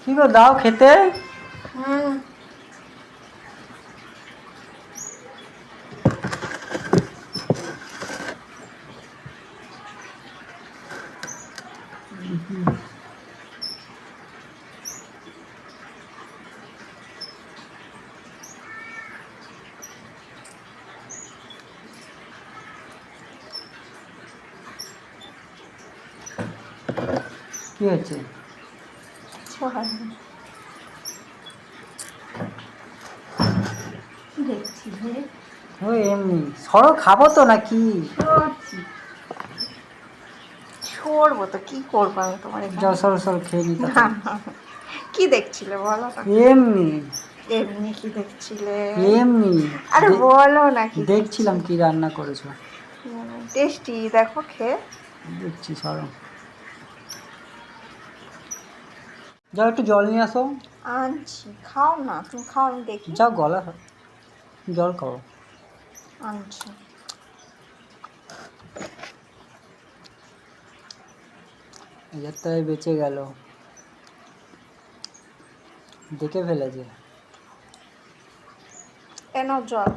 কি গো দাও খেতে। হুম কি হয়েছে? কি দেখছি হে? ওই এমনি সরো, খাবো তো নাকি? সরছি, সরবো তো কি করবো আমি তোমার এখানে? যাও সরো সরো, খেয়ে নি না তাড়াতাড়ি। না, কি দেখছিলে বলো না? এমনি এমনি কি দেখছিলে? এমনি আরে বলো না কি দেখছিলাম দেখছিলে? কি রান্না করেছো। টেস্টি দেখো খেয়ে। দেখছি সরো। যাও একটু জল নিয়ে আসো। আনছি, খাও না, তুমি খাও আমি দেখি। যাও গলা জল খাও। আনছি। এটাই বেঁচে গেল, দেখে ফেলেছে। এনো জল।